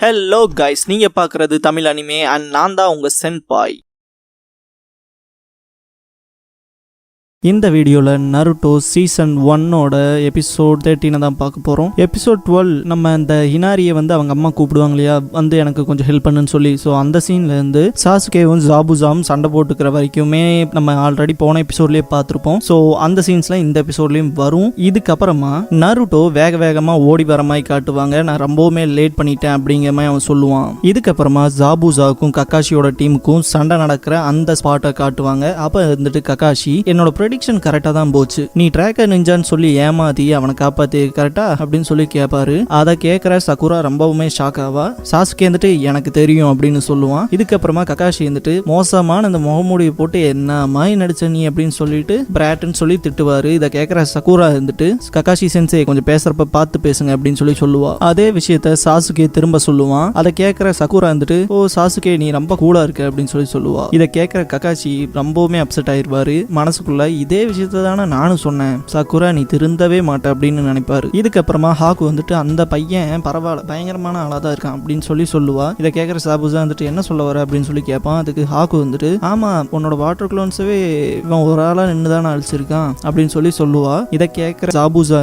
Hello guys, நீங்க பார்க்குறது Tamil anime and நான் தான் உங்க சென்பாய். இந்த வீடியோவில் நருட்டோ சீசன் 1ஓட எபிசோட் 13 தான் பார்க்க போகிறோம். எபிசோட் 12 நம்ம இந்த ஹினாரியை அவங்க அம்மா கூப்பிடுவாங்க இல்லையா, எனக்கு கொஞ்சம் ஹெல்ப் பண்ணுன்னு சொல்லி. ஸோ அந்த சீன்லேருந்து சாசுகேவும் ஜாபுசாவும் சண்டை போட்டுக்கிற வரைக்குமே நம்ம ஆல்ரெடி போன எபிசோட்லேயே பார்த்துருப்போம். ஸோ அந்த சீன்ஸ்லாம் இந்த எபிசோட்லேயும் வரும். இதுக்கப்புறமா நருட்டோ வேகமாக ஓடி வர மாதிரி காட்டுவாங்க. நான் ரொம்பவுமே லேட் பண்ணிட்டேன் அப்படிங்கிற மாதிரி அவன் சொல்லுவான். இதுக்கப்புறமா ஜாபுசாவுக்கும் கக்காஷியோட டீமுக்கும் சண்டை நடக்கிற அந்த ஸ்பாட்டை காட்டுவாங்க. அப்போ கக்காஷி, என்னோட ப்ரெடிக்ஷன் கரெக்டாக தான் போச்சு, நீ ட்ராக்கர் நிஞ்சான்னு சொல்லி ஏமாத்தி அவனை காப்பாத்தி கரெக்டா அப்படின்னு சொல்லி கேட்பாரு. அதை கேட்குற சகுரா ரொம்பவுமே ஷாக் ஆவா. சாசுகே எனக்கு தெரியும் அப்படின்னு சொல்லுவான். இதுக்கப்புறமா கக்காஷி மோசமான அந்த முகமூடியை போட்டு என்ன மாய் நடிச்ச நீ அப்படின்னு சொல்லிட்டு பிராட்னு சொல்லி திட்டுவாரு. இதை கேட்குற சகுரா கக்காஷி சென்சே கொஞ்சம் பேசுறப்ப பார்த்து பேசுங்க அப்படின்னு சொல்லி சொல்லுவா. அதே விஷயத்த சாசுகே திரும்ப சொல்லுவான். அதை கேட்குற சகுரா ஓ சாசுகே நீ ரொம்ப கூலா இருக்க அப்படின்னு சொல்லி சொல்லுவா. இதை கேட்குற கக்காஷி ரொம்பவுமே அப்செட் ஆயிருவாரு. மனசுக்குள்ள இதே விஷயத்த தானே நானும் சொன்னேன், சகுரா நீ திருந்தவே மாட்ட அப்படின்னு நினைப்பாரு. இதுக்கப்புறமா ஹாக்கு அந்த பையன் பரவாயில்ல பயங்கரமான ஆளா தான் இருக்கான் அப்படின்னு சொல்லி சொல்லுவா. இதை கேட்குற சாபுசா என்ன சொல்ல வர அப்படின்னு சொல்லி கேட்பான். அதுக்கு ஹாக்கு ஆமா உன்னோட வாட்டர் குளோன்ஸவே இவன் ஒரு ஆளா நின்று தானே அழிச்சிருக்கான் அப்படின்னு சொல்லி சொல்லுவா. இதை கேட்குற சாபுசா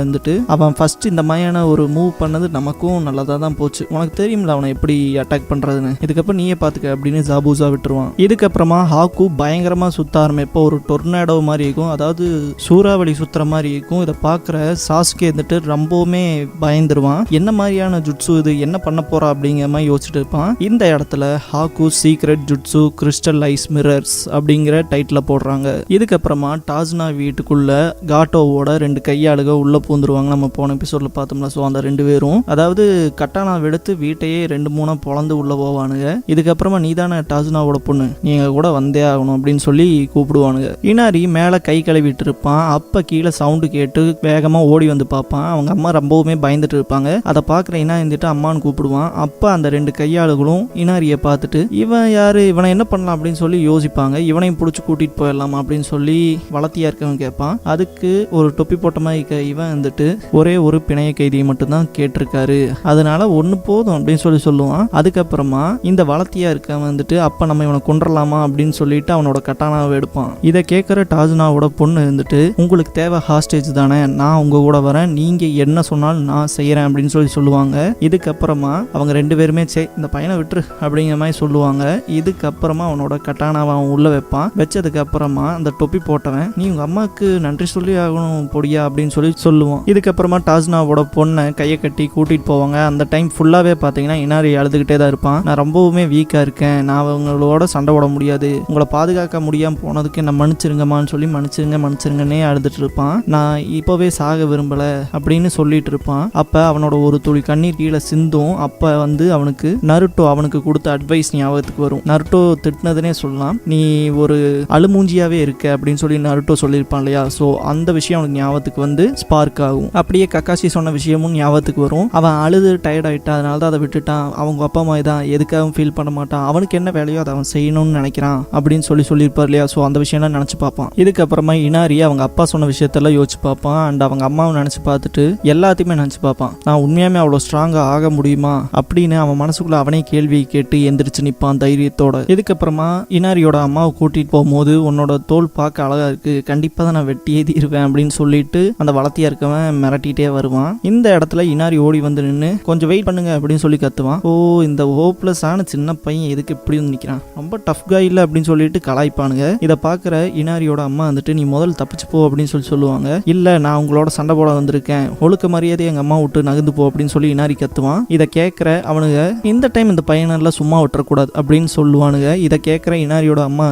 அவன் ஃபர்ஸ்ட் இந்த மாதிரியான ஒரு மூவ் பண்ணது நமக்கும் நல்லதா தான் போச்சு, உனக்கு தெரியும்ல அவனை எப்படி அட்டாக் பண்றதுன்னு, இதுக்கப்புறம் நீயே பாத்துக்க அப்படின்னு சாபுசா விட்டுருவான். இதுக்கப்புறமா ஹாக்கு பயங்கரமா சுத்த ஆரம்பிப்போ ஒரு டொர்னாடோ மாதிரி இருக்கும், அதாவது சூறாவளி சுத்துற மாதிரி இருக்கும். இதை பார்க்குற சாசுகே ரொம்பவுமே பயந்துருவான். என்ன மாதிரியான ஜுட்சு இது, என்ன பண்ண போறா அப்படிங்கிற மாதிரி யோசிச்சுட்டு இருப்பான். இந்த இடத்துல Haku secret jutsu crystal ice mirrors அப்படிங்கிற டைட்டில் போடுறாங்க. இதுக்கப்புறமா டாஸ்னா வீட்டுக்குள்ள காட்டோவோட 2 கையாளுக உள்ள பூந்துருவாங்க. நம்ம போன எபிசோட்ல பார்த்தோம்ல. ஸோ அந்த 2 பேரும் அதாவது கட்டானா எடுத்து வீட்டையே 2-3 பொழந்து உள்ள போவானுங்க. இதுக்கப்புறமா நீதான டாஸ்னாவோட பொண்ணு, நீங்க கூட வந்தே ஆகணும் அப்படின்னு சொல்லி கூப்பிடுவானுங்க. இனாரி மேல கை கழுவிட்டு இருப்பான். அப்ப கீழே சவுண்டு கேட்டு வேகமா ஓடி வந்து பார்ப்பான். அவங்க அம்மா ரொம்பவுமே பயந்துட்டு இருப்பாங்க. அதை பார்க்குற இனா அம்மான்னு கூப்பிடுவான். அப்ப அந்த 2 கையாளுகளும் இனாரியை பார்த்துட்டு இவன் யாரு, இவனை என்ன பண்ணலாம் அப்படின்னு சொல்லி யோசிப்பாங்க. இவனையும் பிடிச்சி கூட்டிட்டு போயிடலாமா அப்படின்னு சொல்லி வளர்த்தியா இருக்கவன் கேட்பான். அதுக்கு ஒரு தொப்பி போட்ட மாதிரி இவன் ஒரே ஒரு பிணைய கைதியை மட்டும்தான் கேட்டிருக்காரு, அதனால ஒன்று போதும் அப்படின்னு சொல்லி சொல்லுவான். அதுக்கப்புறமா இந்த வளர்த்தியா இருக்கவன் அப்ப நம்ம இவனை கொன்றலாமா அப்படின்னு சொல்லிட்டு அவனோட கட்டானாவை எடுப்பான். இதை கேட்கிற டாஜ்னாவோட பொண்ணு உங்களுக்கு தேவை ஹாஸ்டேஜ் தானே, நான் உங்க கூட வரேன், நீங்க என்ன சொன்னாலும் நான் செய்யறேன் அப்படின்னு சொல்லி சொல்லுவாங்க. இதுக்கப்புறமா அவங்க 2 பேருமே இந்த பையனை விட்டுரு அப்படிங்கிற மாதிரி சொல்லுவாங்க. இதுக்கப்புறமா அவனோட கட்டானாவை அவன் உள்ள வைப்பான். வச்சதுக்கு அப்புறமா அந்த தொப்பி போட்டவன் நீ உங்க அம்மாவுக்கு நன்றி சொல்லி ஆகணும் பொடியா அப்படின்னு சொல்லி சொல்லுவான். இதுக்கப்புறமா டாஜ்னாவோட பொண்ணை கையை கட்டி கூட்டிட்டு போவாங்க. அந்த டைம் ஃபுல்லாவே பாத்தீங்கன்னா இனாரி அழுதுகிட்டே தான் இருப்பான். நான் ரொம்பவுமே வீக்கா இருக்கேன், நான் அவங்களோட சண்டை போட முடியாது, உங்களை பாதுகாக்க முடியாம போனதுக்கு என்ன மன்னிச்சிருங்கம்மான்னு சொல்லி மன்னிச்சிருங்கன்னே அழுதுட்டு இருப்பான். நான் இப்பவே சாக விரும்பல அப்படின்னு சொல்லிட்டு இருப்பான். அப்ப அவனோட ஒரு துளி கண்ணீர் கீழே சிந்தும். அப்ப அவனுக்கு நருட்டோ அவனுக்கு கொடுத்த அட்வைஸ் ஞாபகத்துக்கு வரும். நருட்டோ திட்டினதுனே சொல்லலாம், நீ ஒரு அழுமூஞ்சியாவே இருக்க அப்படின்னு சொல்லி நருட்டோ சொல்லியிருப்பான் இல்லையா. ஸோ அந்த விஷயம் அவனுக்கு ஞாபகத்துக்கு ஸ்பார்க் ஆகும். அப்படியே கக்காஷி சொன்ன விஷயமும் ஞாபகத்துக்கு வரும். அவன் அழுது டயர்ட் ஆயிட்டான், அதனால தான் அதை விட்டுட்டான், அவங்க அப்பா அம்மா தான் எதுக்காகவும் ஃபீல் பண்ண மாட்டான், அவனுக்கு என்ன வேலையோ அதை அவன் செய்யணும்னு நினைக்கிறான் அப்படின்னு சொல்லியிருப்பார் இல்லையா. ஸோ அந்த விஷயம்லாம் நினைச்சு பார்ப்பான். இதுக்கப்புறமா இனாரி அவங்க அப்பா சொன்ன விஷயத்தெல்லாம் யோசிச்சு பார்ப்பான். அண்ட் அவங்க அம்மாவை நினைச்சு பார்த்துட்டு எல்லாத்தையுமே நினைச்சு பார்ப்பான். நான் உண்மையாமே அவ்வளோ ஸ்ட்ராங்கா ஆக முடியுமா அப்படின்னு அவன் மனசுக்குள்ள அவனே கேள்வி கேட்டு எந்திரிச்சு நிற்பான் தைரியத்தோட. இதுக்கப்புறமா இனாரியோட அம்மாவை கூட்டிட்டு போகும்போது உன்னோட தோல் பார்க்க அழகா இருக்கு, கண்டிப்பா தான் நான் வெட்டியே தீருவேன் அப்படின்னு சொல்லிட்டு அந்த வளர்த்தியா இருக்கவன் மிரட்டிட்டே வருவான். இந்த இடத்துல இனாரி ஓடி வந்து நின்று கொஞ்சம் வெயிட் பண்ணுங்க அப்படின்னு சொல்லி கத்துவான். ஓ இந்த ஹோப்லெஸ் ஆன சின்ன பையன் எதுக்கு இப்படி நிற்கிறான், ரொம்ப டஃப் கா இல்லை அப்படின்னு சொல்லிட்டு கலாய்ப்பானுங்க. இதை பார்க்குற இனாரியோட அம்மா நீ முதல் தப்பிச்சு போ அப்படின்னு சொல்லி சொல்லுவாங்க. இல்ல நான் உங்களோட சண்டை போட வந்திருக்கேன், ஒழுக்க மரியாதை எங்க அம்மா விட்டு நகர்ந்து போ அப்படின்னு சொல்லி இனாரி கத்துவான். இதை கேட்கிற அவனுங்க இந்த டைம் இந்த பையனெல்லாம் சும்மா விட்டுறக்கூடாது அப்படின்னு சொல்லுவானுங்க. இதை கேட்கிற இனாரியோட அம்மா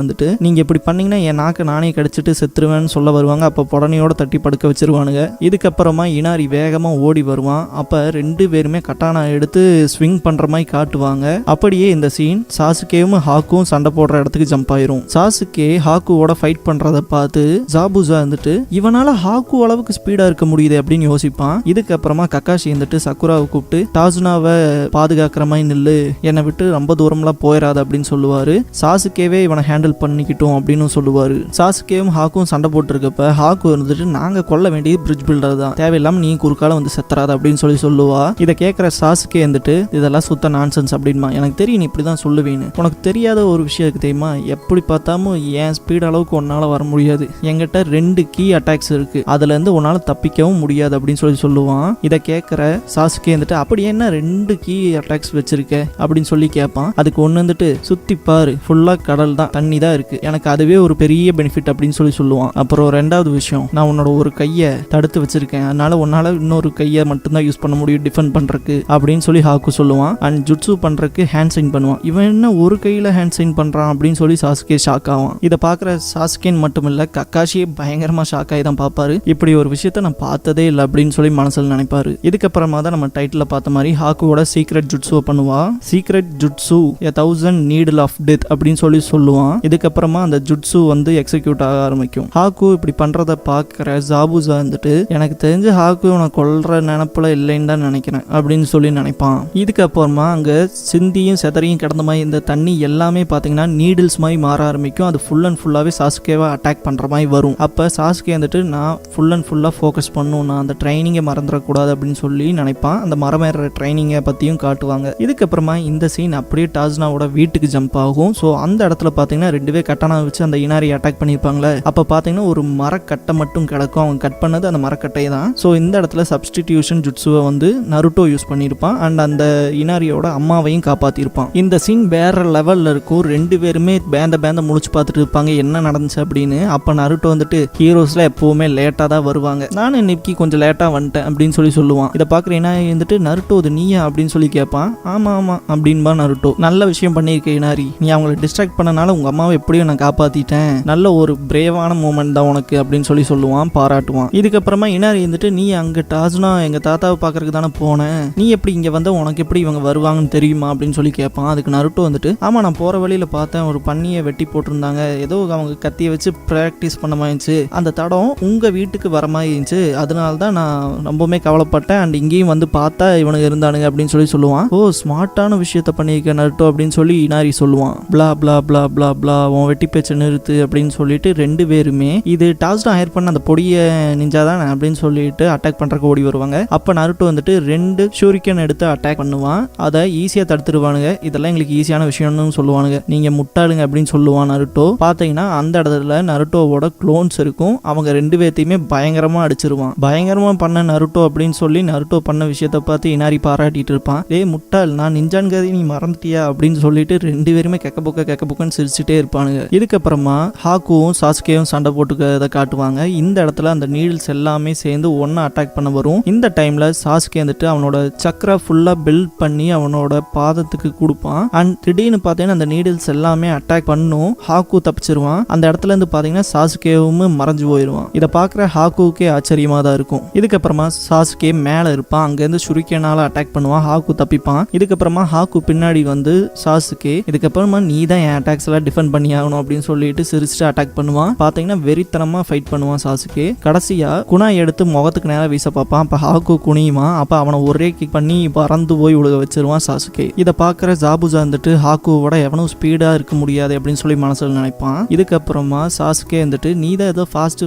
நீங்க இப்படி பண்ணீங்கன்னா என் நாக்கு நானே கடிச்சிட்டு செத்துருவேன்னு சொல்ல வருவாங்க. அப்ப புடனையோட தட்டி படுக்க வச்சிருவானுங்க. இதுக்கப்புறமா இனாரி வேகமா ஓடி வருவான். அப்ப 2 பேருமே கட்டானா எடுத்து ஸ்விங் பண்ற மாதிரி காட்டுவாங்க. அப்படியே இந்த சீன் சாசுகேவும் ஹாக்கும் சண்டை போடுற இடத்துக்கு ஜம்ப் ஆயிரும். சாசுகே ஹாக்குவோட ஃபைட் பண்றத பார்த்து ஜாபுசா வந்துட்டு இவனால ஹாக்கு அளவுக்கு ஸ்பீடா இருக்க முடியுது அப்படின்னு யோசிப்பான். இதுக்கப்புறமா கக்காஷி வந்துட்டு சக்குராவை கூப்பிட்டு டாசுனாவை பாதுகாக்கிற மாதிரி நில்லு, என்னை விட்டு ரொம்ப தூரம்லாம் போயிடாது அப்படின்னு சொல்லுவாரு. சாசுகேவே இவனை ஹேண்டில் பண்ணிக்கிட்டோம் அப்படின்னு சொல்லுவாரு. சாசுகேவும் ஹாக்கும் சண்டை போட்டு இருக்கப்ப ஹாக்கு வந்துட்டு நாங்க கொல்ல வேண்டியது பிரிட்ஜ் பில்டர் தான், தேவையில்லாம நீ குறுக்கால வந்து செத்துறாத அப்படின்னு சொல்லுவா. இதை கேட்கிற சாசுகே வந்துட்டு இதெல்லாம் சுத்த நான்சென்ஸ் அப்படின்மா. எனக்கு தெரியும் நீ இப்படிதான் சொல்லுவேன்னு. உனக்கு தெரியாத ஒரு விஷயம் இருக்கு தெரியுமா, எப்படி பார்த்தாலும் என் ஸ்பீட் அளவுக்கு உன்னால வர முடியாது, என்கிட்ட 2 கீ அட்டாக்ஸ் இருக்கு, அதுல இருந்து உன்னால தப்பிக்கவும் முடியாது அப்படின்னு சொல்லுவான். இதை கேட்கிற சாசுகே வந்துட்டு அப்படி என்ன 2 கீ அட்டாக்ஸ் வச்சிருக்க அப்படின்னு சொல்லி கேட்பான். அதுக்கு ஒன்று வந்துட்டு சுத்தி பாரு, ஃபுல்லா கடல் தான், தண்ணி தான் இருக்கு, எனக்கு அதுவே ஒரு பெரிய பெனிஃபிட் அப்படின்னு சொல்லுவான். அப்புறம் 2வது விஷயம், நான் உன்னோட ஒரு கையை தடுத்து வச்சிருக்கேன், அதனால உன்னால இன்னொரு கையை மட்டும்தான் யூஸ் பண்ண முடியும் டிஃபெண்ட் பண்றதுக்கு அப்படின்னு சொல்லி ஹாக்கு சொல்லுவான். அண்ட் ஜுட்சு பண்றதுக்கு ஹேண்ட் சைன் பண்ணுவான். இவன் என்ன ஒரு கையில ஹேண்ட் சைன் பண்றான் அப்படின்னு சொல்லி சாசுகே ஷாக் ஆவான். இதை பாக்குற சாசுகேன் மட்டும் இல்ல கக்காஷியே பயங்கரமா ஷாக் ஆகி தான் பார்ப்பாரு. இப்படி ஒரு விஷயத்த நான் பார்த்ததே இல்லை அப்படின்னு சொல்லி மனசுல நினைப்பாரு. இதுக்கப்புறமா தான் நம்ம டைட்டில் பார்த்த மாதிரி ஹாக்குவோட சீக்ரெட் ஜுட்சுவை பண்ணுவா. Secret jutsu 1000 needle of death அப்படின்னு சொல்லுவான். இதுக்கப்புறமா அந்த ஜுட்சு வந்து எக்ஸிக்யூட் ஆக ஆரம்பிக்கும். ஹாக்கு இப்படி பண்றத பாக்குற ஜாபுசா வந்துட்டு எனக்கு தெரிஞ்சு ஹாக்கு உன கொல்ற நினைப்புல இல்லைன்னு தான் நினைக்கிறேன் அப்படின்னு சொல்லி நினைப்பான். இதுக்கப்புறமா அங்க சிந்தியும் செதறியும் கிடந்த மாதிரி இந்த தண்ணி எல்லாமே பாத்தீங்கன்னா நீடில்ஸ் மாதிரி மாற ஆரம்பிக்கும். அது ஃபுல் அண்ட் ஃபுல்லாவே சாசுகேவை அட்டாக் பண்ற மாதிரி வரும். அப்ப சாசுகே வந்துட்டு நான் ஃபுல் அண்ட் ஃபுல்லா ஃபோக்கஸ் பண்ணும், நான் அந்த ட்ரைனிங்கை மறந்துடக்கூடாது அப்படின்னு சொல்லி நினைப்பான். அந்த மரமேற ட்ரைனிங்கை பத்தியும் காட்டுவாங்க. இதுக்கப்புறமா இந்த சீன் அப்படியே டாஸ்னாவோட வீட்டுக்கு ஜம்ப் ஆகும். ஸோ அந்த இடத்துல பார்த்தீங்கன்னா 2 பேர் கட்டானா வச்சு அந்த இனாரி அட்டாக் பண்ணியிருப்பாங்களே, அப்போ பார்த்தீங்கன்னா ஒரு மரக்கட்டை மட்டும் கிடக்கும். அவங்க கட் பண்ணது அந்த மரக்கட்டை தான். ஸோ இந்த இடத்துல சப்ஸ்டிடியூஷன் ஜுட்சுவை வந்து நருட்டோ யூஸ் பண்ணியிருப்பான். அண்ட் அந்த இனாரியோட அம்மாவையும் காப்பாற்றிருப்பான். இந்த சீன் வேற லெவலில் இருக்கும். 2 பேருமே பேந்த முழிச்சு பார்த்துட்டு இருப்பாங்க என்ன நடந்துச்சு அப்படின்னு. அப்போ நருட்டோ வந்துட்டு ஹீரோஸ்ல எப்பவுமே லேட்டாக தான் வருவாங்க, நான் இன்னைக்கு கொஞ்சம் லேட்டாக வந்துட்டேன் அப்படின்னு சொல்லுவான். இதை பார்க்குற இனாரி வந்துட்டு நருட்டோ இது நீயா அப்படின்னு சொல்லி கேட்பான். ஆமா அப்படின்பா நருட்டோ. நல்ல விஷயம் பண்ணியிருக்க இனாரி, நீ அவங்களை டிஸ்ட்ராக்ட் பண்ணனால உங்க அம்மாவை எப்படியும் நான் காப்பாத்திட்டேன், நல்ல ஒரு பிரேவான மூமெண்ட் தான் உனக்கு அப்படின்னு சொல்லுவான், பாராட்டுவான். இதுக்கப்புறமா இனாரி வந்துட்டு நீ அங்க டாஸ்னா எங்க தாத்தாவை பார்க்கறதுக்கு தானே போனேன், நீ எப்படி இங்க வந்த, உனக்கு எப்படி இவங்க வருவாங்கன்னு தெரியுமா அப்படின்னு சொல்லி கேட்பான். அதுக்கு நருட்டோ வந்துட்டு ஆமா நான் போற வழியில பார்த்தேன், ஒரு பன்னியை வெட்டி போட்டிருந்தாங்க, ஏதோ அவங்க கத்தியை வச்சு பிராக்டிஸ் பண்ண மாதிரி அந்த தடம் உங்க வீட்டுக்கு வர மாதிரி இருந்துச்சு, அதனால தான் நான் ரொம்பவுமே கவலைப்பட்டேன். அண்ட் இங்கேயும் வந்து பார்த்தா இவனுக்கு இருந்தானுங்க அப்படின்னு சொல்லுவான். ஓ ஸ்மார்ட்டான விஷயத்த பண்ணியிருக்க நருட்டோ அப்படின்னு சொல்லி இனாரி சொல்லுவான். பிளா பிளா பிளா பிளா பிளா உன் வெட்டி பேச்சை நிறுத்து அப்படின்னு சொல்லிட்டு 2 பேருமே இது டாஸ்னா ஹயர் பண்ண அந்த பொடிய நிஞ்சா தானே அப்படின்னு சொல்லிட்டு அட்டாக் பண்றதுக்கு ஓடி வருவாங்க. அப்ப நருட்டோ வந்துட்டு 2 ஷூரிக்கன் எடுத்து அட்டாக் பண்ணுவான். அதை ஈஸியா தடுத்துருவானுங்க. இதெல்லாம் எங்களுக்கு ஈஸியான விஷயம்னு சொல்லுவானுங்க, நீங்க முட்டாளுங்க அப்படின்னு சொல்லுவான் நருட்டோ. பாத்தீங்கன்னா அந்த இடத்துல நருட்டோவோட க்ளோன்ஸ் இருக்கும். அவங்க 2 பேர்த்தையுமே பயங்கரமா அடிச்சிருவான். பயங்கரமா பண்ண நருட்டோ அப்படின்னு சொல்லி நருட்டோ பண்ண விஷயத்த பார்த்து இனாரி பாராட்டிட்டு இருப்பான். ஏய் முட்டாள், நான் நிஞ்சான்கதை நீ மறந்துட்டியா அப்படின்னு சொல்லிட்டு 2 பேருமே கெக்கபுக்கன்னு சிரிச்சுட்டே இருப்பானுங்க. இதுக்கப்புறமா ஹாக்குவும் சாசுகேவும் சண்டை போட்டுக்கிறத காட்டுவாங்க. இந்த இடத்துல அந்த நீடில்ஸ் எல்லாமே சேர்ந்து ஒன்னா அட்டாக் பண்ண வரும். இந்த டைம்ல சாசுகே வந்துட்டு அவனோட சக்கரை ஃபுல்லா பில்ட் பண்ணி அவனோட பாதத்துக்கு கொடுப்பான். அண்ட் திடீர்னு பார்த்தீங்கன்னா அந்த நீடில்ஸ் எல்லாமே அட்டாக் பண்ணும். ஹாக்கு தப்பிச்சிருவான். அந்த இடத்துல இருந்து பார்த்தீங்கன்னா சாசுகேவும் மறைஞ்சு போயிடுவான். இதை பார்க்குற ஹாக்குக்கே ஆச்சரியமா தான் இருக்கும். இதுக்கப்புறமா சாசுகே மேலே இருப்பான். அங்கேருந்து ஷுரிக்கனால அட்டாக் பண்ணுவான். ஹாக்கு தப்பிப்பான். இதுக்கப்புறமா ஹாக்கு பின்னாடி வந்து சாசுகே இதுக்கப்புறமா நீ தான் என் அட்டாக்ஸ் எல்லாம் டிஃபெண்ட் பண்ணி ஆகணும் அப்படின்னு சொல்லிட்டு சிரிச்சுட்டு அட்டாக் பண்ணுவான். பார்த்தீங்கன்னா வெறித்தனமா ஃபைட் பண்ணுவான் சாசுகே. கடைசியா குணா எடுத்து முகத்துக்கு நேரம் வீச பார்ப்பான். அப்ப ஹாக்கு குனியுவான். அப்ப அவனை ஒரே கிக் பண்ணி பறந்து போய் உழுக வச்சிருவான் சாசுகே. இதை பார்க்குற ஜாபுசா வந்துட்டு ஹாக்குவோட எவனும் ஸ்பீடா இருக்க முடியாது அப்படின்னு சொல்லி மனசுல நினைப்பான். இதுக்கப்புறமா சாசுகே வந்துட்டு நீ தான் ஏதோ ஃபாஸ்ட்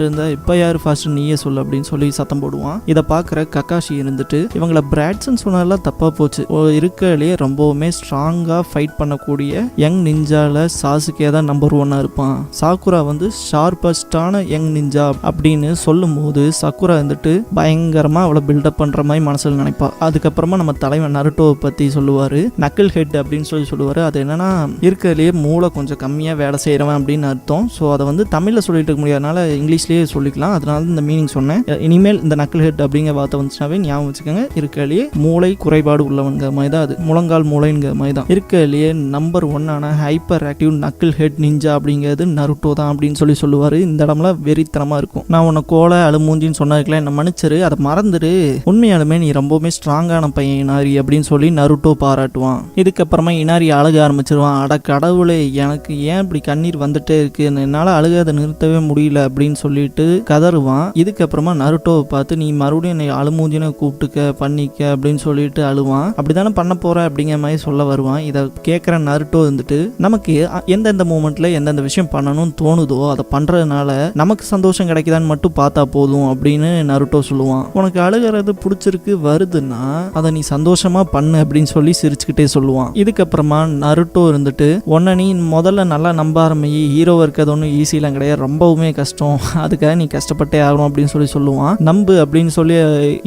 இருந்தா இப்ப யாரு ஃபாஸ்ட் நீயே சொல்லு அப்படின்னு சொல்லி சத்தம் போடுவான். இதை பார்க்குற கக்காஷி இருந்துட்டு இவங்களை பிராட்ஸ்ன்னு சொன்னதெல்லாம் தப்பா போச்சு, இருக்கலையே ரொம்பவுமே ஸ்ட்ராங்கா ஃபைட் பண்ணக்கூடிய யங் நிஞ்சால சாசுகே தான் நம்பர் 1 இருப்பான். சாக்குரா வந்து ஷார்பஸ்டான யங் நிஞ்சா அப்படின்னு சொல்லும் போது சக்குரா வந்துட்டு பயங்கரமா அவளை பில்டப் பண்ற மாதிரி மனசுல நினைப்பா. அதுக்கப்புறமா நம்ம தலைவன் நருட்டோவை பத்தி சொல்லுவாரு. நக்கிள் ஹெட் அப்படின்னு சொல்லுவாரு. அது என்னன்னா இருக்கிறதுலேயே மூளை கொஞ்சம் கம்மியா வேலை செய்யறவன் அப்படின்னு அர்த்தம். ஸோ அதை வந்து தமிழ்ல சொல்லிட்டு இருக்க முடியாதனால இங்கிலீஷ்லயே சொல்லிக்கலாம். அதனால இந்த மீனிங் சொன்னேன். இனிமேல் இந்த நக்கிள் ஹெட் அப்படிங்கிற வார்த்தை வந்துச்சுனாவே ஞாபகம் வச்சுக்கோங்க, இருக்கிறதுலேயே மூளை குறைபாடு உள்ளவங்க மாதிரி தான், அது முழங்கால் மூளைங்கிற மாதிரி தான். இருக்கிறதுலேயே number 1 hyperactive knucklehead ninja அப்படிங்கிறது நருட்டோ தான் அப்படின்னு சொல்லுவாரு. இந்த இடம்லாம் வெறித்தனமா இருக்கும். நான் உன்னை கோலை அழுமூஞ்சின்னு சொன்னதுக்குலாம் என்ன மன்னிச்சிரு, அதை மறந்துடு, உண்மையாலுமே நீ ரொம்பவுமே ஸ்ட்ராங்கான பையன் இனாரி அப்படின்னு சொல்லி நருட்டோ பாராட்டுவான். இதுக்கப்புறமா இனாரி அழுக ஆரம்பிச்சிருவான். அட கடவுளே, எனக்கு ஏன் இப்படி கண்ணீர் வந்துட்டே இருக்கு, என்னால் அழுக அதை நிறுத்தவே முடியல அப்படின்னு சொல்லிட்டு கதறுவான். இதுக்கப்புறமா நருட்டோவை பார்த்து நீ மறுபடியும் என்னை அழுமூஞ்சின கூப்பிட்டுக்க பண்ணிக்க அப்படின்னு சொல்லிட்டு அழுவான். அப்படித்தானே பண்ண போற அப்படிங்கிற மாதிரி சொல்ல வருவான். இதை கேட்குற நருட்டோ வந்துட்டு நமக்கு எந்தெந்த மூமெண்ட்ல எந்தெந்த விஷயம் பண்ணணும்னு தோணுதோ அதை பண்றதுனால நமக்கு சந்தோஷம் கிடைக்குதான்னு மட்டும் பார்த்தா போதும் அப்படின்னு நருட்டோ சொல்லுவான். உனக்கு அழுகிறது பிடிச்சிருக்கு வருதுன்னா அதை நீ சந்தோஷமா பண்ணு அப்படின்னு சொல்லி சிரிச்சுக்கிட்டே சொல்லுவான். இதுக்கப்புறமா நருட்டோ இருந்துட்டு உன்னை நீ முதல்ல நல்லா நம்ப ஆரம்பி, ஹீரோவா இருக்கிறது ஒன்றும் ஈஸியெல்லாம் கிடையாது, ரொம்பவுமே கஷ்டம், அதுக்காக நீ கஷ்டப்பட்டே ஆகணும் அப்படின்னு சொல்லி சொல்லுவான். நம்பு அப்படின்னு சொல்லி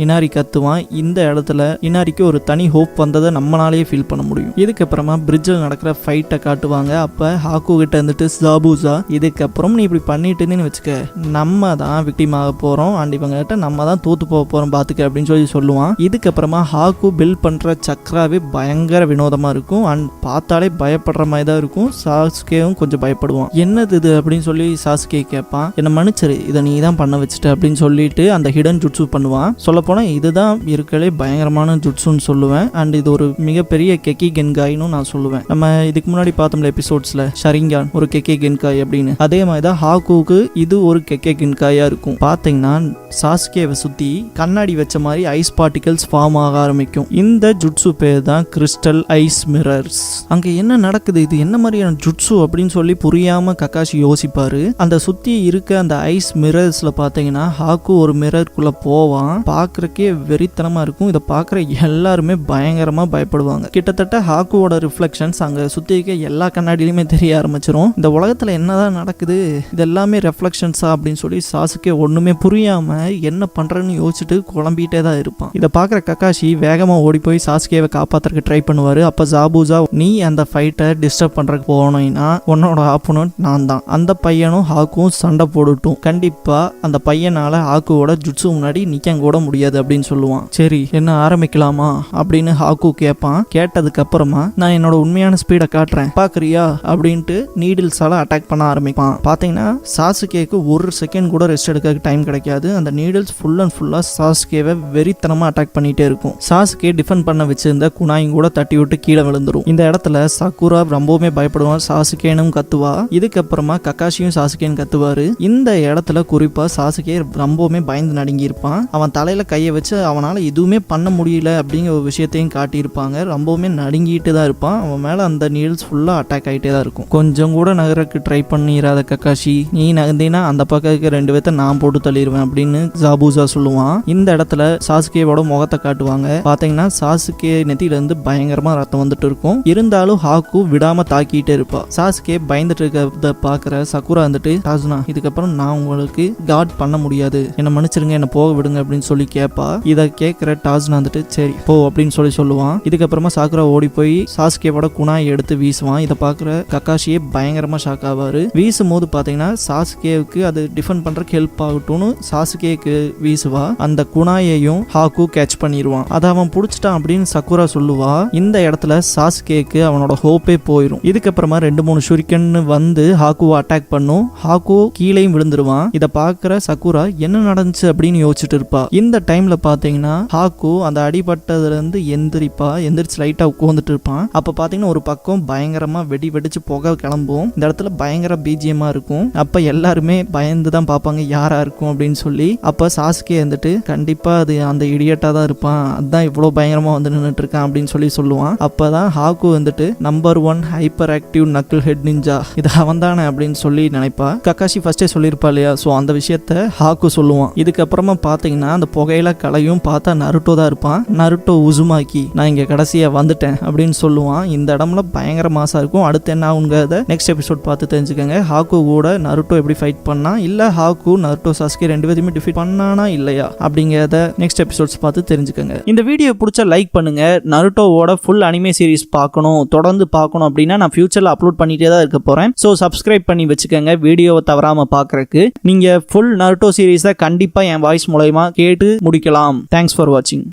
இனாரி கத்துவான். இந்த இடத்துல இனாரிக்கு ஒரு தனி ஹோப் வந்ததை நம்மளாலேயே ஃபீல் பண்ண முடியும். இதுக்கப்புறமா பிரிட்ஜில் நடக்கிற ஃபைட்டை காட்டுவாங்க. அப்போ ஹாக்கு கிட்ட இருந்துட்டு ஜாபூசா இதுக்கப்புறம் நீ இப்படி பண்ணிட்டுன்னு வச்சுக்க நம்ம தான் விக்டிம் ஆக போகிறோம் அண்ட் இவங்ககிட்ட நம்ம தான் தோத்து போக போகிறோம் பார்த்துக்க அப்படின்னு சொல்லி சொல்லுவான். இதுக்கப்புறமா ஹாக்கு பில்ட் பண்ணுற சக்ராவே பயங்கர வினோதமாக இருக்கும் அண்ட் பார்த்தாலே பயப்படுற மாதிரி தான் இருக்கும். சாஸ்கேவும் கொஞ்சம் பயப்படுவான். என்னது இது அப்படின்னு சொல்லி சாஸ்கே கேட்பான். என்னை மன்னிச்சிரு, இதை நீ தான் பண்ண வச்சுட்ட அப்படின்னு சொல்லிட்டு அந்த ஹிடன் ஜுட்ஸு பண்ணுவான். சொல்லப்போனால் இதுதான் இருக்கலே பயங்கரமான ஜுட்ஸுன்னு சொல்லுவேன் அண்ட் இது ஒரு மிகப்பெரிய கெக்கி கென்காய்னு நான் சொல்லுவேன். நம்ம இதுக்கு முன்னாடி பார்த்தோம்ல எபிசோட்ஸ்ல ஷரிங்கான் ஒரு கெக்கே கென்காய் அப்படின்னு, அதே மாதிரி தான் ஹாக்குக்கு இது ஒரு கெக்கே கென்காயா இருக்கும். பார்த்தீங்கன்னா சாஸ்கேவை சுற்றி கண்ணாடி வச்ச மாதிரி ஐஸ் பார்ட்டிகல்ஸ் ஃபார்ம் ஆக ஆரம்பிக்கும். இந்த ஜுட்ஸு பேர் தான் கிறிஸ்டல் ஐஸ் மிரர்ஸ். அங்கே என்ன நடக்குது, இது என்ன மாதிரியான ஜுட்ஸு அப்படின்னு சொல்லி புரியாம கக்காஷி யோசிப்பாரு. அந்த சுற்றி இருக்க அந்த ஐஸ் மிரர்ஸ்ல பார்த்தீங்கன்னா ஹாக்கு ஒரு மிரர்க்குள்ள போவான். பார்க்கறக்கே வெறித்தனமா இருக்கும். இதை பார்க்குற எல்லாருமே பயங்கரமா பயப்படுவாங்க. கிட்டத்தட்ட ஹாக்குவோட ரிஃப்ளெக்ஷன்ஸ் அங்கே சுற்றி இருக்க எல்லா கண்ணாடியிலுமே தெரிய ஆரம்பிச்சிடும். இந்த உலகத்தில் என்னதான் நடக்குது, இது எல்லாமே ரெஃப்ளெக்ஷன்ஸா அப்படின்னு சொல்லி சாசுக்கே ஒன்றுமே புரியாம என்ன பண்றேன்னு யோசிச்சுட்டு குழம்பிட்டே தான் இருப்பான். இதை பார்க்குற கக்காஷி வேகமாக ஓடி போய் சாசுகேவை காப்பாற்றுறதுக்கு ட்ரை பண்ணுவார். அப்போ ஜாபூசா நீ அந்த ஃபைட்டை டிஸ்டர்ப் பண்ணுறதுக்கு போனீங்கன்னா உன்னோட ஆப்போனன்ட் நான் தான், அந்த பையனும் ஹாக்கும் சண்டை போடட்டும், கண்டிப்பாக அந்த பையனால் ஹாக்குவோட ஜுட்ஸு முன்னாடி நிற்க கூட முடியாது அப்படின்னு சொல்லுவான். சரி என்ன ஆரம்பிக்கலாமா அப்படின்னு ஹாக்கு கேட்பான். கேட்டதுக்கு அப்புறமா நான் என்னோட உண்மையான ஸ்பீடை காட்டுறேன் பார்க்குறியா அப்படின்ட்டு நீடில்ஸால அட்டாக் பண்ண ஆரம்பிப்பான். பார்த்தீங்கன்னா சாசுகேக்கு ஒரு செகண்ட் கூட ரெஸ்ட் எடுக்க டைம் கிடைக்காது. அந்த நீடில்ஸ் ஃபுல் அண்ட் ஃபுல்லாக சாசுகேவை வெறித்தனமாக அட்டாக் பண்ணிட்டே இருக்கும். சாசுகே டிஃபெண்ட் பண்ண வச்சிருந்த குனாயும் கூட தட்டி விட்டு கீழே விழுந்துரும். இந்த இடத்துல சக்குரா ரொம்பவுமே பயப்படுவான். சாசுகேனும் கத்துவா. இதுக்கப்புறமா கக்காஷியும் சாசுகேன்னு கத்துவாரு. இந்த இடத்துல குறிப்பா சாசுகே ரொம்பவுமே பயந்து நடுங்கி இருப்பான். அவன் தலையில கையை வச்சு அவனால எதுவுமே பண்ண முடியல அப்படிங்கிற ஒரு விஷயத்தையும் காட்டியிருப்பாங்க. ரொம்பவுமே நடுங்கிட்டு தான் இருப்பான். அவன் மேல அந்த நீல்ஸ் ஃபுல்லா அட்டாக் ஆகிட்டே தான் இருக்கும். கொஞ்சம் கூட நகரக்கு ட்ரை பண்ணிடாத கக்காஷி, நீ நகர்ந்தீங்கன்னா அந்த பக்கம் 2 பேர்த்த நான் போட்டு தள்ளிடுவேன் அப்படின்னு ஜாபூசா சொல்லுவான். இந்த இடத்துல சாசுகேவோட முகத்தை காட்டுவாங்க. பாத்தீங்கன்னா சாசுகே நெத்தியில இருந்து பயங்கரமா ரத்தம் வந்துட்டு இருக்கும். இருந்தாலும் ஹாக்கு விடாம தாக்கிட்டே இருப்பா. சாசுகே பயந்துட்டு இருக்கிறத பாக்குற சக்குரா வந்துட்டு டாசுனா இதுக்கப்புறம் நான் உங்களுக்கு காட் பண்ண முடியாது, என்ன மன்னிச்சிருங்க, என்ன போக விடுங்க அப்படின்னு சொல்லி கேட்பா. இதை கேட்கிற டாசுனா வந்துட்டு சரி போ அப்படின்னு சொல்லி சொல்லுவான். இதுக்கப்புறமா சாக்குரா ஓடி போய் சாசுகேவோட குணாயை எடுத்து வீசுவான். இதை பாக்குற கக்காஷியே பயங்கரமா ஷாக் ஆவாரு. வீசும் போது பாத்தீங்கன்னா சாசுகேவுக்கு அது டிஃபெண்ட் பண்றதுக்கு ஹெல்ப் ஆகட்டும்னு சாசுகேக்கு வீசுவா. அந்த குணாயையும் ஹாக்கு கேட்ச் பண்ணிடுவான். அதை அவன் புடிச்சிட்டான் அப்படின்னு சக்குரா சொல்லுவா. இந்த இடத்துல சாசுகேக்கு அவனோட ஹோப்பே போயிடும். இதுக்கப்புறமா 2-3 ஷுரிக்கன் வந்து ஹாக்குவை அட்டாக் பண்ணும். ஹாக்கு கீழேயும் விழுந்துருவான். இதை பார்க்குற சக்குரா என்ன நடந்துச்சு அப்படின்னு யோசிச்சுட்டு இருப்பா. இந்த டைம்ல பாத்தீங்கன்னா ஹாக்கு அந்த அடிபட்டதுல இருந்து எந்திரிச்சு லைட்டா உட்காந்துட்டு இருப்பான். அப்ப பாத்தீங்கன்னா ஒரு பக்கம் பயங்கரமா வெடிச்சு புகை கிளம்பும். இந்த இடத்துல பயங்கர பிஜிஎம்மா இருக்கும். அப்ப எல்லாருமே பயந்து தான் பார்ப்பாங்க யாரா இருக்கும் அப்படின்னு சொல்லி. அப்ப சாசுகே வந்துட்டு கண்டிப்பா அது அந்த இடியட்டா தான் இருப்பான், அதுதான் இவ்வளவு பயங்கரமா வந்து நின்றுட்டு இருக்கான் அப்படின்னு சொல்லி சொல்லுவான். அப்பதான் ஹாக்கு வந்துட்டு number 1 hyperactive knucklehead ninja, இது அவன் தானே அப்படின்னு சொல்லி நினைப்பா. கக்காஷி ஃபர்ஸ்டே சொல்லியிருப்பா இல்லையா, ஸோ அந்த விஷயத்த ஹாக்கு சொல்லுவான். இதுக்கப்புறமா பார்த்தீங்கன்னா அந்த புகையில கலையும் பார்த்தா நருட்டோ தான் இருப்பான். நருட்டோ உசுமாக்கி நான் இங்கே கடைசியா வந்துட்டேன் அப்படின்னு சொல்லுவான். இந்த இடம்ல பயங்கர மாசா இருக்கும். அடுத்து என்ன ஆகுங்கிறத நெக்ஸ்ட் எபிசோட் பார்த்து தெரிஞ்சுக்கோங்க. ஹாக்கு கூட நருட்டோ எப்படி ஃபைட் பண்ணா, இல்ல ஹாக்கு நருட்டோ சாஸ்கே 2 பேருமே டிஃபீட் பண்ணானா இல்லையா அப்படிங்கிறத நெக்ஸ்ட் எபிசோட்ஸ் பார்த்து தெரிஞ்சுக்கோங்க. இந்த வீடியோ பிடிச்சா லைக் பண்ணுங்க. நருட்டோவோட ஃபுல் அனிமே சீரிஸ் பார்க்கணும், தொடர்ந்து பார்க்கணும் அப்படின்னா நான் ஃபியூச்சர்ல அப்லோட் பண்ணிட்டே தான் இருக்க போறேன். ஸோ சப்ஸ்கிரைப் பண்ணி வச்சுக்கோங்க வீடியோவை தவறாம பார்க்கறதுக்கு. நீங்க ஃபுல் நருட்டோ சீரிஸை கண்டிப்பா என் வாய்ஸ் மூலமா கேட்டு முடிக்கலாம். தேங்க்ஸ் ஃபார் வாட்சிங்.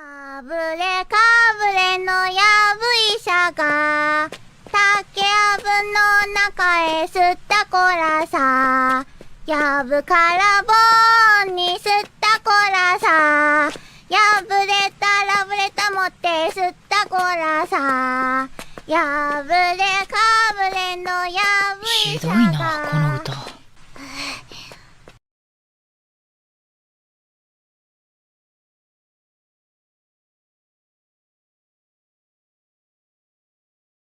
ひどいな。